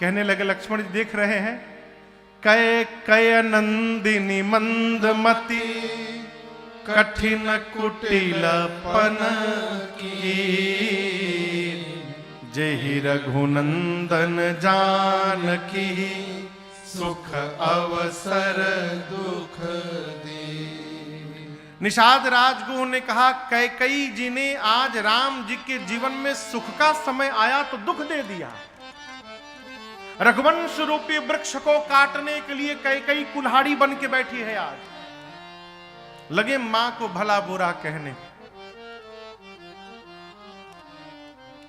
कहने लगे लक्ष्मण जी देख रहे हैं, कय कय नंदिनी मंदमती कठिन कुटिलपन की, जेहि रघुनंदन जानकी सुख अवसर दुख दे। निषाद राजगुरु ने कहा, कैकेयी जी ने आज राम जी के जीवन में सुख का समय आया तो दुख दे दिया। रघुवंश रूपी वृक्ष को काटने के लिए कैकेयी कुल्हाड़ी बन के बैठी है। आज लगे मां को भला बुरा कहने।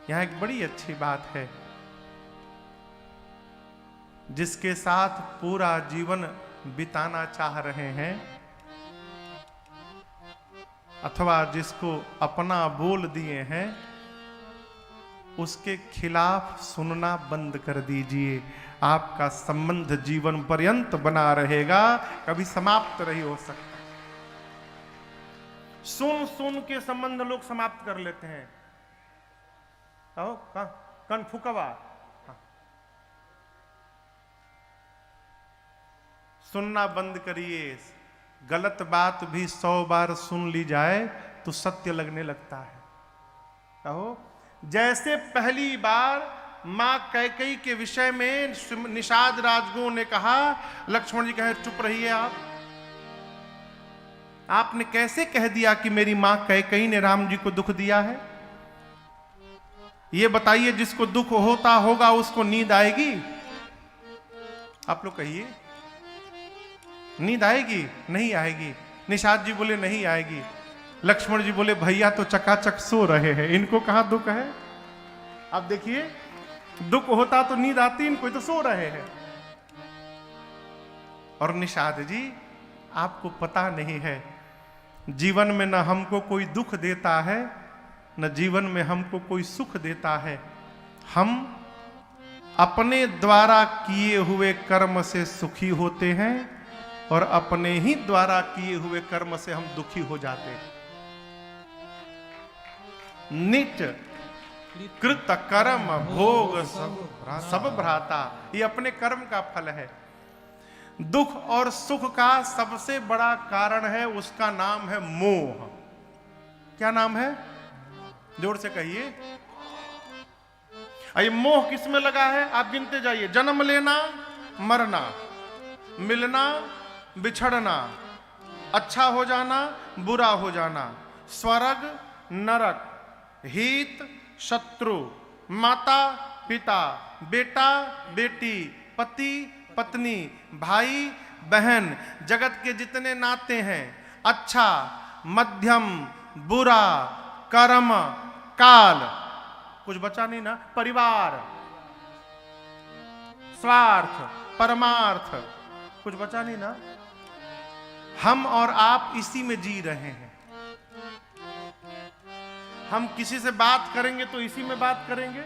यहां एक बड़ी अच्छी बात है, जिसके साथ पूरा जीवन बिताना चाह रहे हैं अथवा जिसको अपना बोल दिए हैं, उसके खिलाफ सुनना बंद कर दीजिए। आपका संबंध जीवन पर्यंत बना रहेगा, कभी समाप्त नहीं हो सकता। सुन सुन के संबंध लोग समाप्त कर लेते हैं। कन फुकवा, सुनना बंद करिए। गलत बात भी 100 बार सुन ली जाए तो सत्य लगने लगता है। कहो, जैसे पहली बार मां कैकेयी के विषय में निषाद राजगुरु ने कहा, लक्ष्मण जी कहे चुप रहिए आपने कैसे कह दिया कि मेरी मां कैकेयी ने राम जी को दुख दिया है? ये बताइए, जिसको दुख होता होगा उसको नींद आएगी? आप लोग कहिए, नींद आएगी? नहीं आएगी। निषाद जी बोले नहीं आएगी। लक्ष्मण जी बोले भैया तो चकाचक सो रहे हैं, इनको कहां दुख है? अब देखिए, दुख होता तो नींद आती, इनको तो सो रहे हैं। और निषाद जी, आपको पता नहीं है, जीवन में न हमको कोई दुख देता है, न जीवन में हमको कोई सुख देता है। हम अपने द्वारा किए हुए कर्म से सुखी होते हैं और अपने ही द्वारा किए हुए कर्म से हम दुखी हो जाते हैं। निज कृत कर्म भोग सब भ्राता, ये अपने कर्म का फल है। दुख और सुख का सबसे बड़ा कारण है, उसका नाम है मोह। क्या नाम है? जोर से कहिए। ये मोह किस में लगा है? आप गिनते जाइए। जन्म लेना, मरना, मिलना, बिछड़ना, अच्छा हो जाना, बुरा हो जाना, स्वर्ग नरक, हित शत्रु, माता पिता, बेटा बेटी, पति पत्नी, भाई बहन, जगत के जितने नाते हैं, अच्छा मध्यम बुरा, कर्म काल, कुछ बचा नहीं ना, परिवार, स्वार्थ परमार्थ, कुछ बचा नहीं ना। हम और आप इसी में जी रहे हैं। हम किसी से बात करेंगे तो इसी में बात करेंगे,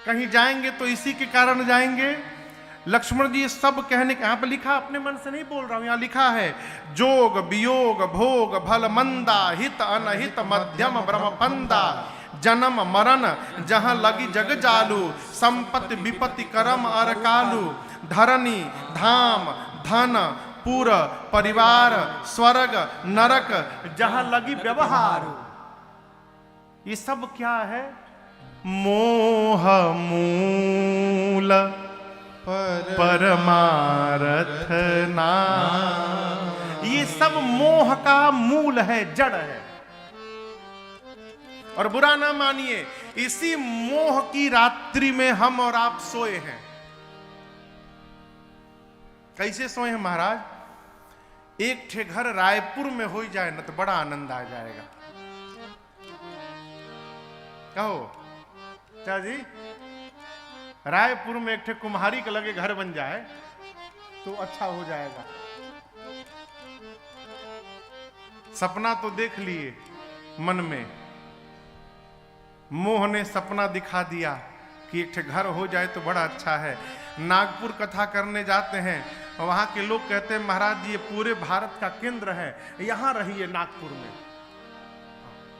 कहीं जाएंगे तो इसी के कारण जाएंगे। लक्ष्मण जी सब कहने के, यहां पर लिखा, अपने मन से नहीं बोल रहा हूं, यहां लिखा है, जोग वियोग भोग भल मंदा, हित अनहित मध्यम ब्रह्मपंदा, जन्म मरण जहां लगी जग जालू, संपत्ति विपत्ति करम अर कालू, धरनी धाम धन पुर परिवार, स्वर्ग नरक जहां लगी व्यवहार। ये सब क्या है? मोह मूल परमारथ नाम। ये सब मोह का मूल है, जड़ है। और बुरा ना मानिए, इसी मोह की रात्रि में हम और आप सोए हैं। कैसे सोए हैं महाराज? एक ठे घर रायपुर में हो जाए ना तो बड़ा आनंद आ जाएगा। कहो क्या जी, रायपुर में एक ठे कुम्हारी के लगे घर बन जाए तो अच्छा हो जाएगा। सपना तो देख लिए मन में, मोह ने सपना दिखा दिया कि एक ठे घर हो जाए तो बड़ा अच्छा है। नागपुर कथा करने जाते हैं, वहां के लोग कहते हैं महाराज जी ये पूरे भारत का केंद्र है, यहां रहिए नागपुर में,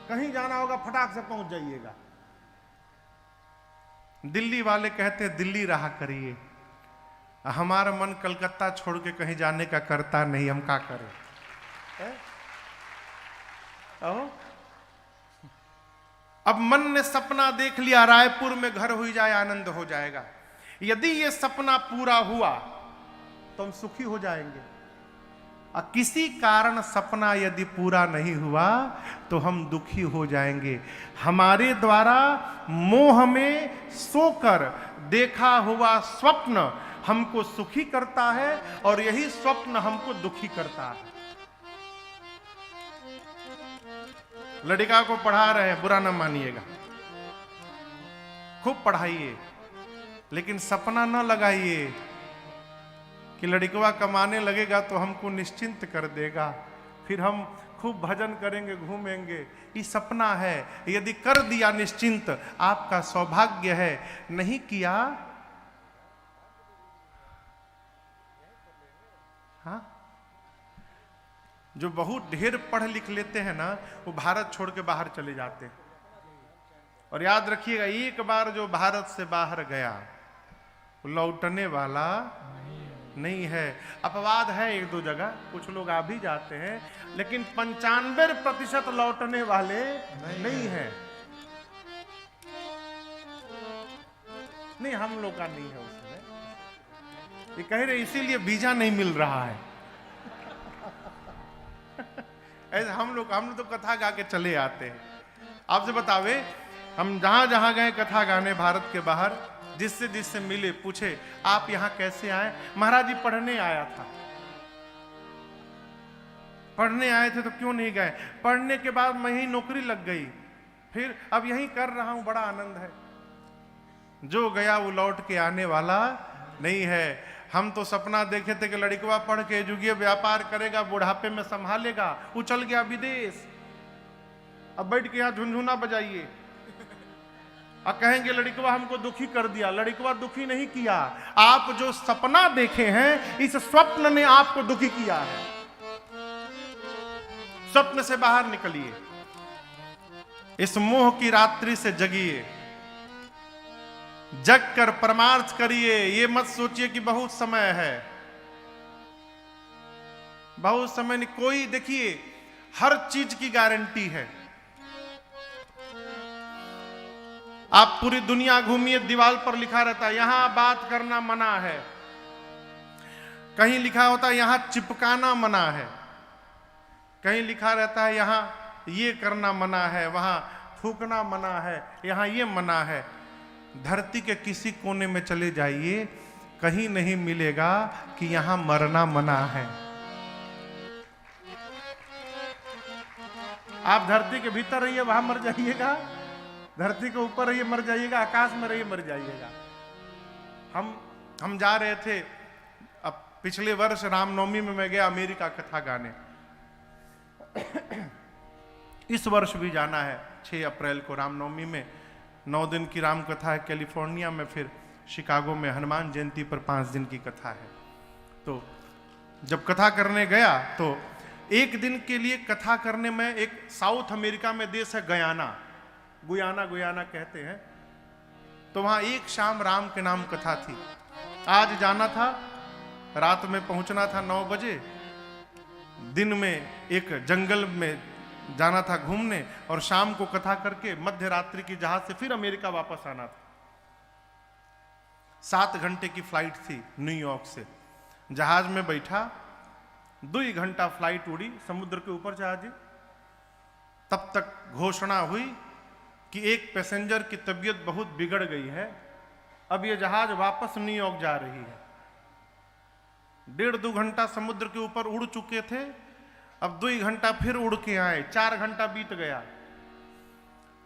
कहीं जाना होगा फटाक से पहुंच जाइएगा। दिल्ली वाले कहते हैं दिल्ली रहा करिए, हमारा मन कलकत्ता छोड़ के कहीं जाने का करता नहीं, हम क्या करें। अब मन ने सपना देख लिया रायपुर में घर हो जाए आनंद हो जाएगा। यदि ये सपना पूरा हुआ तो हम सुखी हो जाएंगे, और किसी कारण सपना यदि पूरा नहीं हुआ तो हम दुखी हो जाएंगे। हमारे द्वारा मोह में सोकर देखा हुआ स्वप्न हमको सुखी करता है और यही स्वप्न हमको दुखी करता है। लड़का को पढ़ा रहे हैं, बुरा ना मानिएगा, खूब पढ़ाइए, लेकिन सपना न लगाइए कि लड़कवा कमाने लगेगा तो हमको निश्चिंत कर देगा, फिर हम खूब भजन करेंगे, घूमेंगे। ये सपना है। यदि कर दिया निश्चिंत आपका सौभाग्य है, नहीं किया हाँ। जो बहुत ढेर पढ़ लिख लेते हैं ना, वो भारत छोड़ के बाहर चले जाते हैं। और याद रखिएगा, एक बार जो भारत से बाहर गया वो लौटने वाला नहीं है। अपवाद है एक दो जगह, कुछ लोग आ भी जाते हैं, लेकिन 95% लौटने वाले नहीं है। नहीं, हम लोग का नहीं है उसमें। ये कह रहे इसीलिए वीजा नहीं मिल रहा है। ऐसे हम लोग तो कथा गा के चले आते हैं। आपसे बतावे, हम जहां जहां गए कथा गाने भारत के बाहर, जिससे जिससे मिले पूछे आप यहां कैसे आए, महाराज जी पढ़ने आया था। पढ़ने आए थे तो क्यों नहीं गए? पढ़ने के बाद मैं ही नौकरी लग गई, फिर अब यही कर रहा हूं, बड़ा आनंद है। जो गया वो लौट के आने वाला नहीं है। हम तो सपना देखे थे कि लड़कवा पढ़ के जुगिए व्यापार करेगा, बुढ़ापे में संभालेगा, वो चल गया विदेश। अब बैठ के यहाँ झुनझुना बजाइए और कहेंगे लड़कवा हमको दुखी कर दिया। लड़कवा दुखी नहीं किया, आप जो सपना देखे हैं इस स्वप्न ने आपको दुखी किया है। स्वप्न से बाहर निकलिए, इस मोह की रात्रि से जगिए, जग कर परमार्थ करिए। ये मत सोचिए कि बहुत समय है, बहुत समय नहीं। कोई देखिए, हर चीज की गारंटी है। आप पूरी दुनिया घूमिए, दीवार पर लिखा रहता है यहां बात करना मना है, कहीं लिखा होता है यहां चिपकाना मना है, कहीं लिखा रहता है यहां ये करना मना है, वहां थूकना मना है, यहां ये मना है। धरती के किसी कोने में चले जाइए, कहीं नहीं मिलेगा कि यहां मरना मना है। आप धरती के भीतर रहिए, वहां मर जाइएगा, धरती के ऊपर रहिए मर जाइएगा, आकाश में रहिए मर जाइएगा। हम जा रहे थे, अब पिछले वर्ष रामनवमी में मैं गया अमेरिका कथा गाने। इस वर्ष भी जाना है 6 अप्रैल को रामनवमी में। 9 दिन की राम कथा है कैलिफोर्निया में, फिर शिकागो में हनुमान जयंती पर 5 दिन की कथा है। तो जब कथा करने गया तो एक दिन के लिए कथा करने में, एक साउथ अमेरिका में देश है गुयाना कहते हैं, तो वहां एक शाम राम के नाम कथा थी। आज जाना था, रात में पहुंचना था 9 बजे, दिन में एक जंगल में जाना था घूमने, और शाम को कथा करके मध्य रात्रि की जहाज से फिर अमेरिका वापस आना था। 7 घंटे की फ्लाइट थी न्यूयॉर्क से। जहाज में बैठा, 2 घंटा फ्लाइट उड़ी समुद्र के ऊपर जहाज। तब तक घोषणा हुई कि एक पैसेंजर की तबीयत बहुत बिगड़ गई है, अब यह जहाज वापस न्यूयॉर्क जा रही है। 1.5-2 घंटा समुद्र के ऊपर उड़ चुके थे, अब 2 घंटा फिर उड़ के आए, 4 घंटा बीत गया।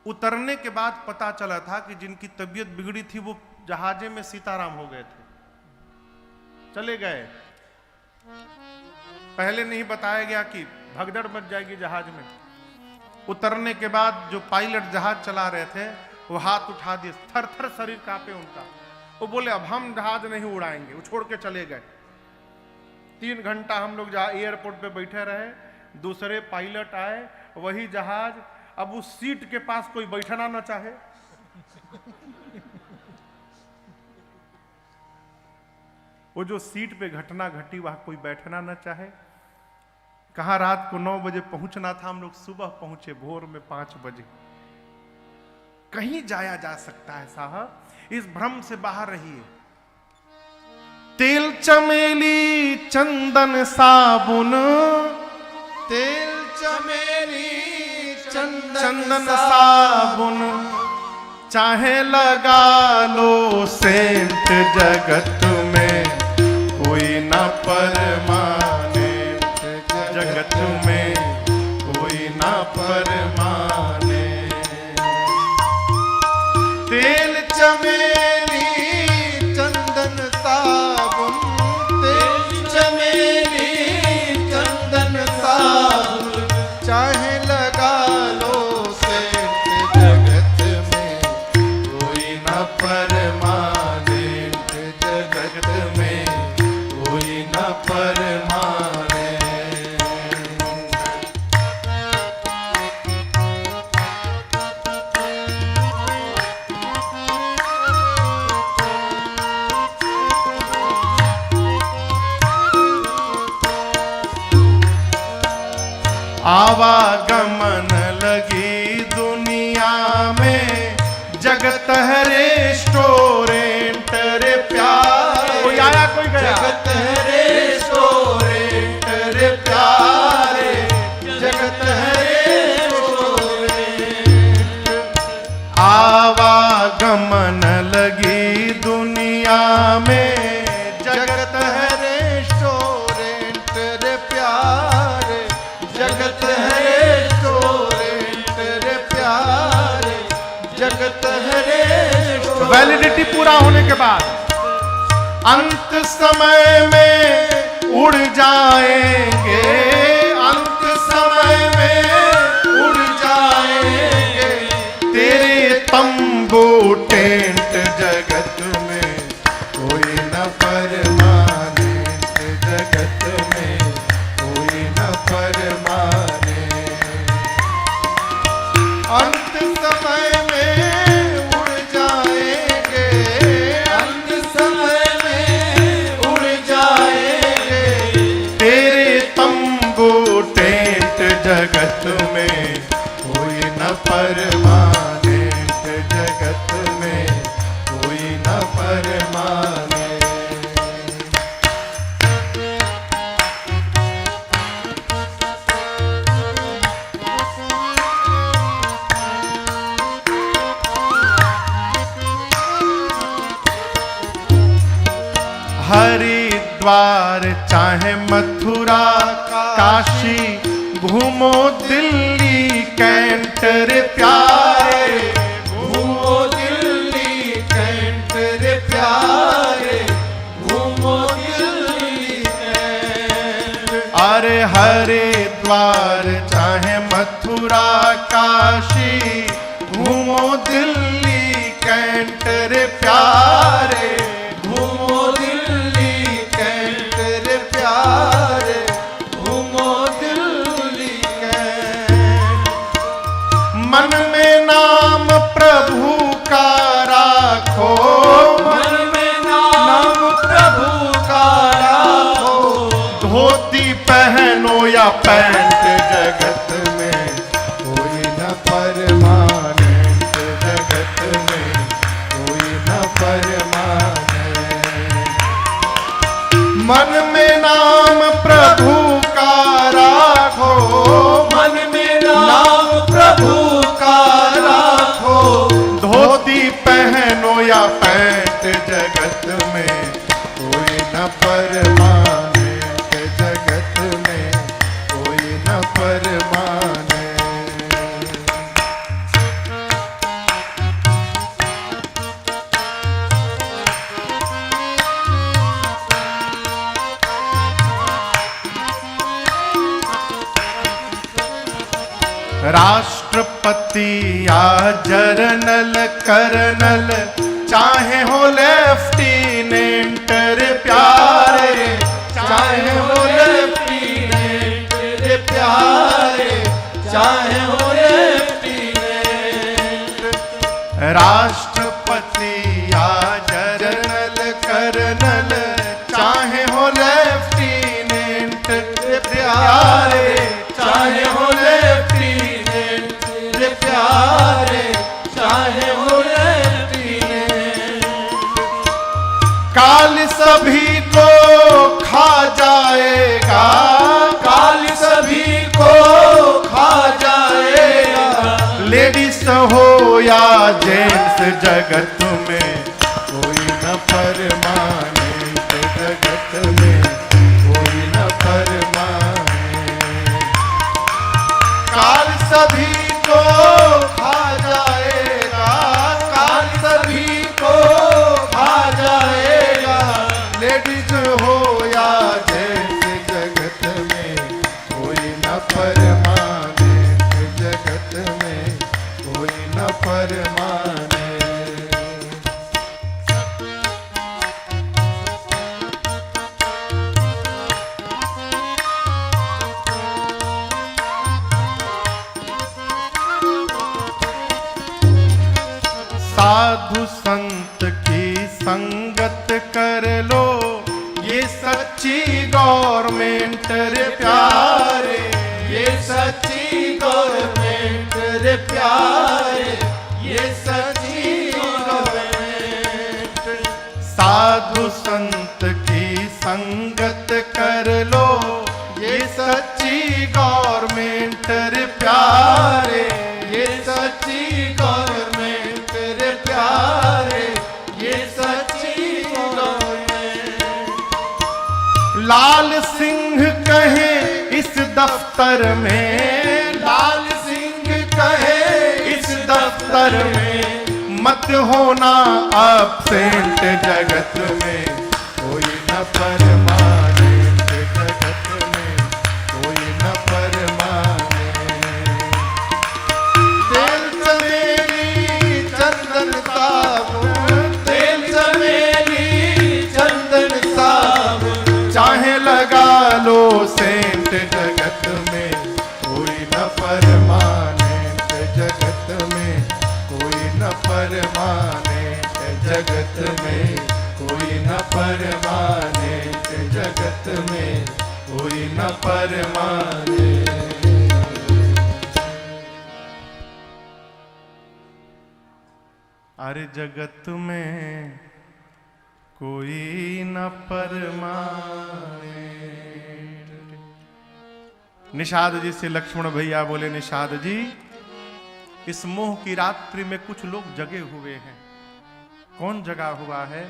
उतरने के बाद पता चला था कि जिनकी तबीयत बिगड़ी थी वो जहाजे में सीताराम हो गए थे, चले गए। पहले नहीं बताया गया कि भगदड़ मच जाएगी जहाज में। उतरने के बाद जो पायलट जहाज चला रहे थे वो हाथ उठा दिए, थर थर शरीर कांपे उनका। वो बोले अब हम जहाज नहीं उड़ाएंगे, वो छोड़ के चले गए। 3 घंटा हम लोग जहाँ एयरपोर्ट पे बैठे रहे, दूसरे पायलट आए, वही जहाज। अब उस सीट के पास कोई बैठना ना चाहे, वो जो सीट पे घटना घटी वहां कोई बैठना न चाहे। कहा रात को 9 बजे पहुंचना था, हम लोग सुबह पहुंचे भोर में 5 बजे। कहीं जाया जा सकता है साहब, इस भ्रम से बाहर रहिए। तेल चमेली चंदन साबुन, तेल चमेली चंदन साबुन, चाहे लगा लो सेंट, जगत में कोई न परमाने, जगत में कोई न परमाने। तेल चमेली चंदन साबुन, तेल चमेली चंदन साबुन, चाहे लगा लो सेंट, जगत में कोई न परमाने, जगत में कोई न परमाने। आवागमन लगी दुनिया में, जगत है रेस्टोरेंट रे प्यारे। कोई आया कोई गया? जगत है रेस्टोरेंट रे प्यारे, जगत है रेस्टोरेंट। आवागमन लगी दुनिया में, जगत है रेस्टोरेंट रे प्यारे, जगत है रेस्टोरेंट रे प्यारे, जगत है रेस्टोरेंट। वैलिडिटी पूरा होने के बाद अंत समय में उड़ जाएंगे, अंत समय में उड़ जाएंगे तेरे तंबू टेंट, जगत में कोई न परमानेंट, जगत में कोई न परमाने। अंत समय में उड़ जाएंगे, अंत समय में उड़ जाएंगे तेरे तंबू टेंट, जगत में कोई न परमानेंट, जगत में कोई न परमाने। हरिद्वार चाहे मथुरा काशी, घूमो दिल्ली कैंट रे प्यारे, घूमो दिल्ली कैंट रे प्यारे, घूमो दिल्ली कैंट। अरे हरिद्वार चाहे मथुरा काशी, घूमो दिल्ली कैंट रे प्यारे, घूमो दिल्ली कैंट रे प्यारे, घूमो दिल्ली कैंट। मन में नाम प्रभु का राखो, मन में नाम प्रभु का राखो, धोती पहनो या पैंट, जगत में कोई न परमानेंट, जगत में कोई न परमाने। मन में नाम प्रभु का राखो, मन में नाम प्रभु का राखो, धोती पहनो या पैंट, जगत में कोई न परमानेंट, जगत में कोई न परमाने। राष्ट्रपति या जर्नल कर्नल, चाहे हो लेफ्टिनेंट रे प्यारे, चाहे हो लेफ्टिनेंट रे प्यारे, चाहे हो लेफ्टिनेंट। राष्ट्रपति या जर्नल कर्नल, काल सभी को खा जाएगा, काल सभी को खा जाएगा। लेडीज हो या जेंट्स जगत में कोई न परमानेंट, जगत में कोई न परमानेंट। काल सभी को खा जाएगा, काल सभी को खा जाएगा। लेडीज हो या जेंट्स जगत में कोई न परमानेंट, जगत में कोई न परमानेंट। साधु संत की संगत कर लो, ये सच्ची गवर्नमेंट रे प्यारे, ये सच्ची गवर्नमेंट रे प्यारे, ये सच्ची गवर्नमेंट। साधु संत की संगत कर लो, ये सच्ची गवर्नमेंट रे प्यारे, ये सच्ची गवर्नमेंट रे प्यारे, ये सच्ची गवर्नमेंट। लाल सिंह कहे इस दफ्तर में, लाल सिंह कहे इस दफ्तर में मत होना absent, जगत में कोई न परमानेंट, जगत में कोई न परमानेंट। तेल चमेली चंदन साबुन, तेल चमेली चंदन साबुन। चाहे लगा लो सेंट, जगत में कोई न परमानेंट, जगत में कोई न परमानेंट, जगत में कोई न परमानेंट, जगत में कोई न परमानेंट। अरे जगत में कोई न परमानेंट। निषाद जी से लक्ष्मण भैया बोले, निषाद जी इस मोह की रात्रि में कुछ लोग जगे हुए हैं। कौन जगा हुआ है?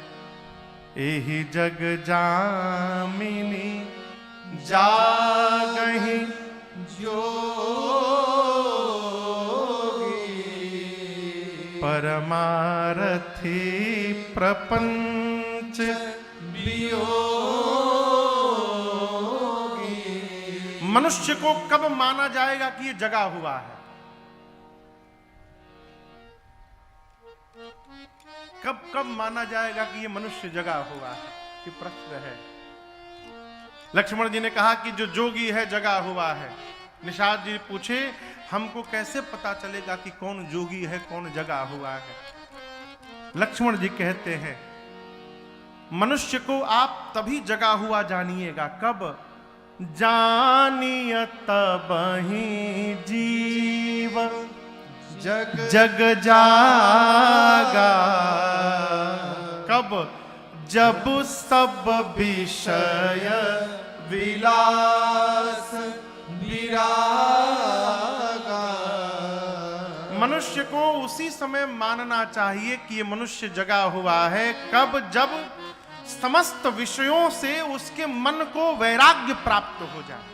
एही जग जामिनी जागही परमारथी प्रपंच वियोगी। मनुष्य को कब माना जाएगा कि ये जगा हुआ है? कब कब माना जाएगा कि ये मनुष्य जगा हुआ है? ये प्रश्न है। लक्ष्मण जी ने कहा कि जो जोगी है जगा हुआ है। निषाद जी पूछे, हमको कैसे पता चलेगा कि कौन जोगी है, कौन जगा हुआ है? लक्ष्मण जी कहते हैं, मनुष्य को आप तभी जगा हुआ जानिएगा। कब? जानिय तबहि जीव जग जागा। कब? जब सब विषय विलास विरागा। मनुष्य को उसी समय मानना चाहिए कि ये मनुष्य जगा हुआ है। कब? जब समस्त विषयों से उसके मन को वैराग्य प्राप्त हो जाए।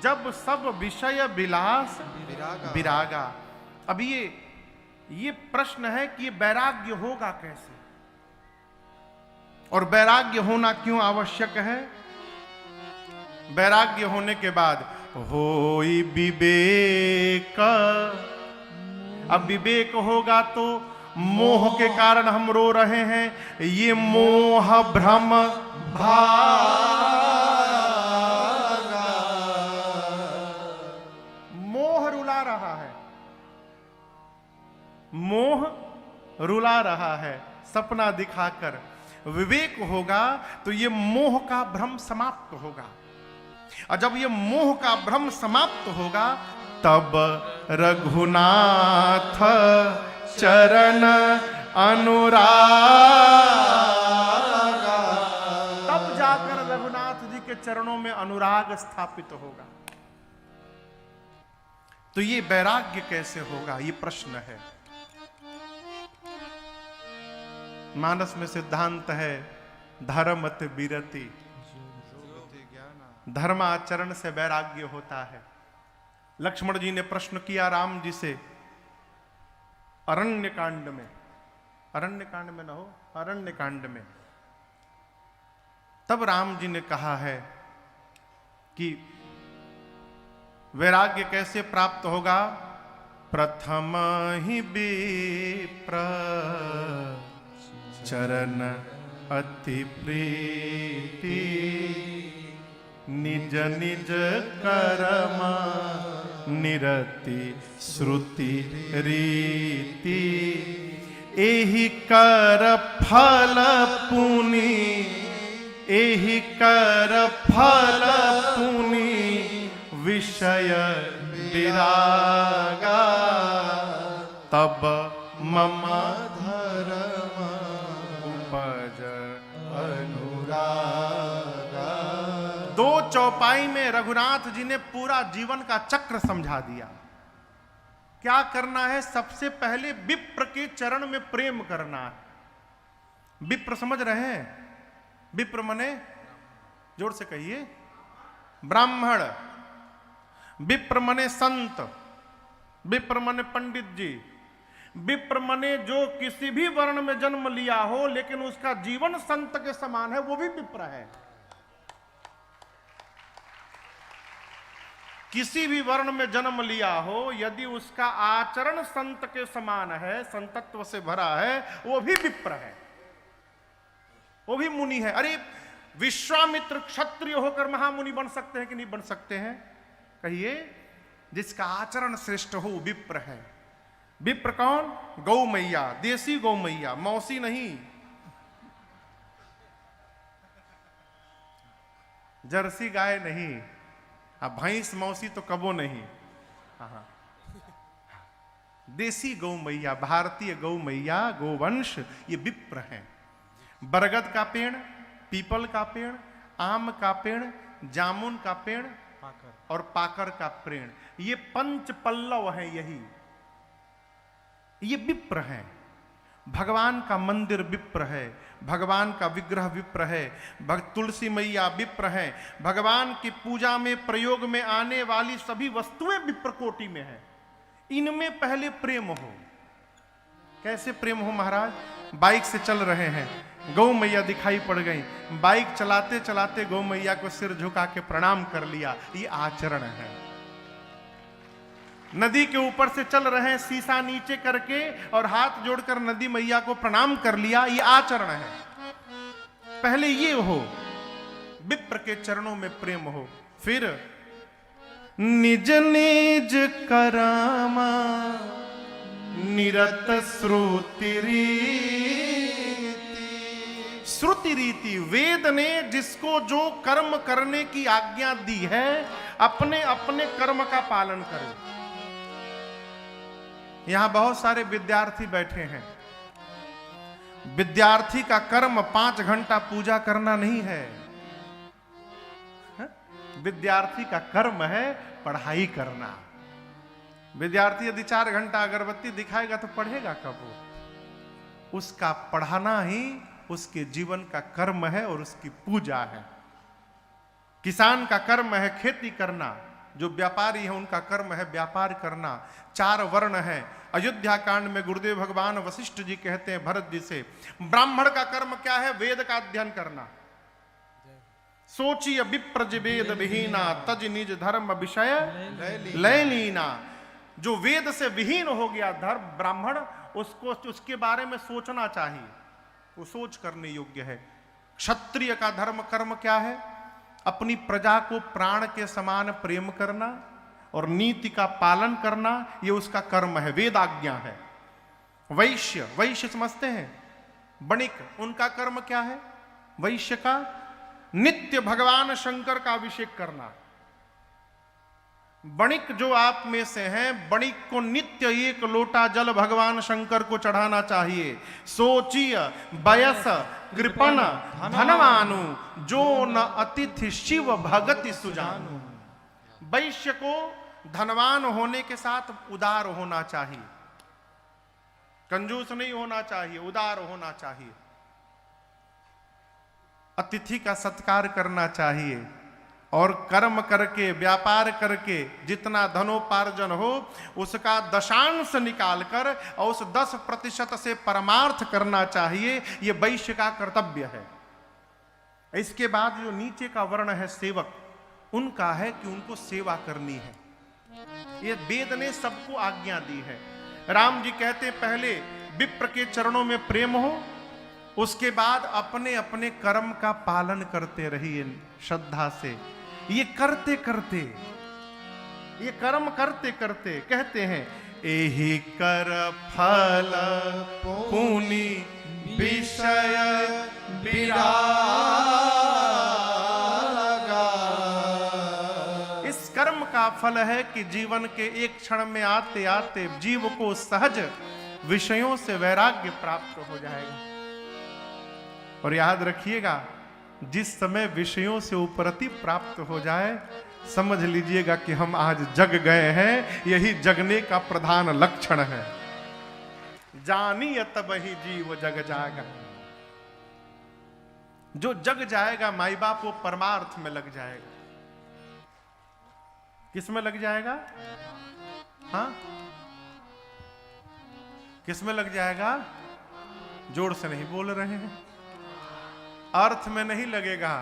जब सब विषय विलास विरागा। अब ये प्रश्न है कि ये वैराग्य होगा कैसे, और वैराग्य होना क्यों आवश्यक है? वैराग्य होने के बाद होई विवेक। अब विवेक होगा तो मोह के कारण हम रो रहे हैं, ये मोह भ्रम भागा। मोह रुला रहा है, मोह रुला रहा है सपना दिखाकर। विवेक होगा तो ये मोह का भ्रम समाप्त होगा, और जब ये मोह का भ्रम समाप्त होगा तब रघुनाथ चरण अनुराग। चरणों में अनुराग स्थापित होगा। तो ये वैराग्य कैसे होगा, ये प्रश्न है। मानस में सिद्धांत है धर्मत विरति, धर्माचरण से वैराग्य होता है। लक्ष्मण जी ने प्रश्न किया राम जी से अरण्य कांड में, अरण्य कांड में ना हो, अरण्य कांड में। तब राम जी ने कहा है कि वैराग्य कैसे प्राप्त होगा। प्रथम ही विप्र चरण अति प्रीति, निज निज कर्म निरति श्रुति रीति, एहि कर फल पुनि, एहि कर फल पुनि, विषय विरागा, तब मम धर्म उपज अनुरागा। दो चौपाई में रघुनाथ जी ने पूरा जीवन का चक्र समझा दिया। क्या करना है, सबसे पहले विप्र के चरण में प्रेम करना है। विप्र समझ रहे हैं, विप्र मने, जोर से कहिए, ब्राह्मण। विप्र मने संत, विप्र मने पंडित जी, विप्र मने जो किसी भी वर्ण में जन्म लिया हो लेकिन उसका जीवन संत के समान है, वो भी विप्र है। किसी भी वर्ण में जन्म लिया हो, यदि उसका आचरण संत के समान है, संतत्व से भरा है, वो भी विप्र है, वो भी मुनि है। अरे विश्वामित्र क्षत्रिय होकर महामुनि बन सकते हैं कि नहीं बन सकते हैं? कहिए। जिसका आचरण श्रेष्ठ हो विप्र है। विप्र कौन? गौ मैया, देसी गौ मैया, मौसी नहीं, जर्सी गाय नहीं, अब भैंस मौसी तो कबो नहीं, हाँ, देसी गौ मैया, भारतीय गौ मैया, गोवंश, ये विप्र हैं। बरगद का पेड़, पीपल का पेड़, आम का पेड़, जामुन का पेड़ और पाकर का पेड़, ये पंच पल्लव है, यही ये विप्र है। भगवान का मंदिर विप्र है, भगवान का विग्रह विप्र है, तुलसी मैया विप्र है, भगवान की पूजा में प्रयोग में आने वाली सभी वस्तुएं विप्र कोटि में है। इनमें पहले प्रेम हो। कैसे प्रेम हो महाराज? बाइक से चल रहे हैं, गौ मैया दिखाई पड़ गई, बाइक चलाते चलाते गौ मैया को सिर झुका के प्रणाम कर लिया, ये आचरण है। नदी के ऊपर से चल रहे हैं, शीशा नीचे करके और हाथ जोड़कर नदी मैया को प्रणाम कर लिया, ये आचरण है। पहले ये हो, विप्र के चरणों में प्रेम हो। फिर निज निज करामा निरत श्रुति रीति, श्रुति रीति, वेद ने जिसको जो कर्म करने की आज्ञा दी है, अपने अपने कर्म का पालन करें। यहां बहुत सारे विद्यार्थी बैठे हैं। विद्यार्थी का कर्म 5 घंटा पूजा करना नहीं है, विद्यार्थी का कर्म है पढ़ाई करना। विद्यार्थी यदि 4 घंटा अगरबत्ती दिखाएगा तो पढ़ेगा कब? वो उसका पढ़ाना ही उसके जीवन का कर्म है और उसकी पूजा है। किसान का कर्म है खेती करना, जो व्यापारी है उनका कर्म है व्यापार करना। 4 वर्ण है। अयोध्या कांड में गुरुदेव भगवान वशिष्ठ जी कहते हैं भरत जी से, ब्राह्मण का कर्म क्या है? वेद का अध्ययन करना। सोचिए विप्रज वेद विहीना, तज निज धर्म विषय लय लीना। जो वेद से विहीन हो गया धर्म ब्राह्मण, उसको उसके बारे में सोचना चाहिए, वो सोच करने योग्य है। क्षत्रिय का धर्म कर्म क्या है? अपनी प्रजा को प्राण के समान प्रेम करना और नीति का पालन करना, ये उसका कर्म है, वेद आज्ञा है। वैश्य, वैश्य समझते हैं, वणिक, उनका कर्म क्या है? वैश्य का नित्य भगवान शंकर का अभिषेक करना। वणिक जो आप में से हैं, वणिक को नित्य 1 लोटा जल भगवान शंकर को चढ़ाना चाहिए। सोचिए वयस कृपण धनवानु जो न अतिथि शिव भगति सुजानु। वैश्य को धनवान होने के साथ उदार होना चाहिए, कंजूस नहीं होना चाहिए, उदार होना चाहिए, अतिथि का सत्कार करना चाहिए और कर्म करके व्यापार करके जितना धनोपार्जन हो उसका दशांश निकालकर और उस 10% से परमार्थ करना चाहिए। ये वैश्य का कर्तव्य है। इसके बाद जो नीचे का वर्ण है सेवक, उनका है कि उनको सेवा करनी है। ये वेद ने सबको आज्ञा दी है। राम जी कहते पहले विप्र के चरणों में प्रेम हो, उसके बाद अपने अपने कर्म का पालन करते रहिए श्रद्धा से। ये करते करते, ये कर्म करते करते कहते हैं एहि कर फल पुनि विषय विरागा। इस कर्म का फल है कि जीवन के एक क्षण में आते आते जीव को सहज विषयों से वैराग्य प्राप्त हो जाएगा। और याद रखिएगा, जिस समय विषयों से उपरति प्राप्त हो जाए, समझ लीजिएगा कि हम आज जग गए हैं। यही जगने का प्रधान लक्षण है। जानिए तब ही जीव जग जाएगा। जो जग जाएगा माई बाप, वो परमार्थ में लग जाएगा। किस में लग जाएगा? हाँ, किस में लग जाएगा? जोर से नहीं बोल रहे हैं। अर्थ में नहीं लगेगा,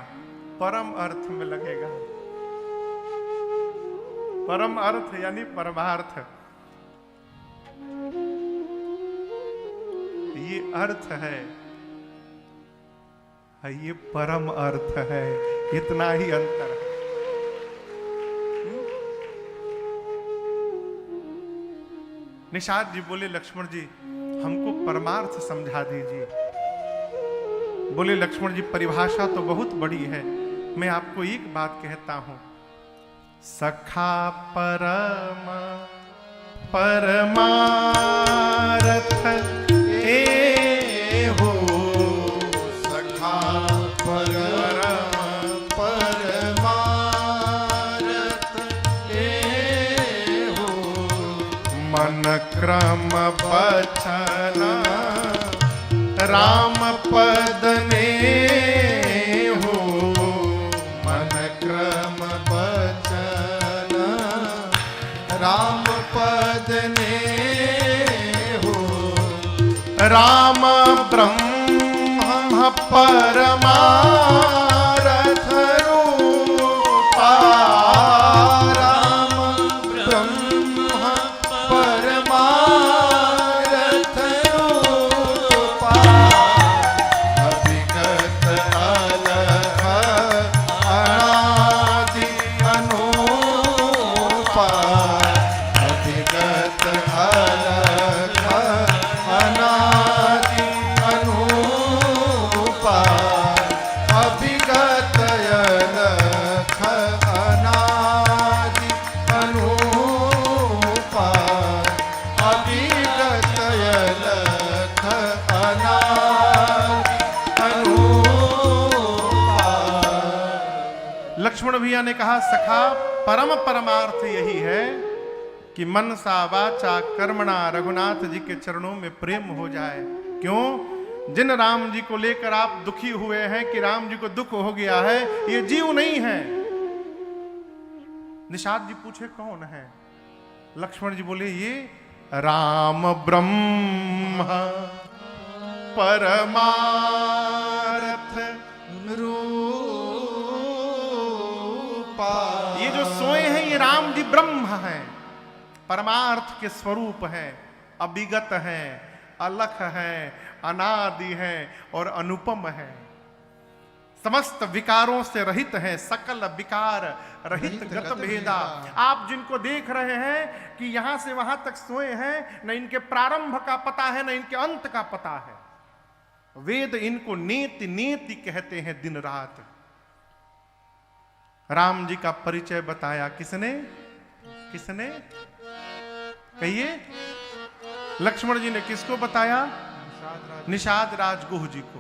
परम अर्थ में लगेगा। परम अर्थ यानी परमार्थ। ये अर्थ है, ये परम अर्थ है। इतना ही अंतर है। निषाद जी बोले लक्ष्मण जी हमको परमार्थ समझा दीजिए। बोले लक्ष्मण जी परिभाषा तो बहुत बड़ी है, मैं आपको एक बात कहता हूं। सखा परम परमारथ ए हो। सखा परम परमारथ ए हो। मन क्रम बचन राम पद ने हो। मन क्रम बचन राम पद ने हो। राम ब्रह्म परमारथ रूपा। राम ब्रह्म परमारथ रूपा। अभिगत अलख अनादि अनूपा। अभिगत अलख अनादि अनूपा। अभिगत अलख अनादि अनूपा। अभिगत अलख अनादि अनूपा। लक्ष्मण भैया ने कहा सखा परम परमार्थ यही है कि मनसा वाचा कर्मणा रघुनाथ जी के चरणों में प्रेम हो जाए। क्यों? जिन राम जी को लेकर आप दुखी हुए हैं कि राम जी को दुख हो गया है, ये जीव नहीं है। निषाद जी पूछे कौन है? लक्ष्मण जी बोले ये राम ब्रह्म परमारथ रूपा। ये जो सोए हैं ये राम जी ब्रह्म हैं, परमार्थ के स्वरूप हैं, अभिगत हैं, अलख हैं, अनादि हैं और अनुपम हैं। समस्त विकारों से रहित हैं, सकल विकार रहित गत भेदा। आप जिनको देख रहे हैं कि यहां से वहां तक सोए हैं, न इनके प्रारंभ का पता है न इनके अंत का पता है। वेद इनको नेति नेति कहते हैं दिन रात। राम जी का परिचय बताया किसने? किसने? कहिए। लक्ष्मण जी ने किसको बताया? निषाद राज गुह जी को।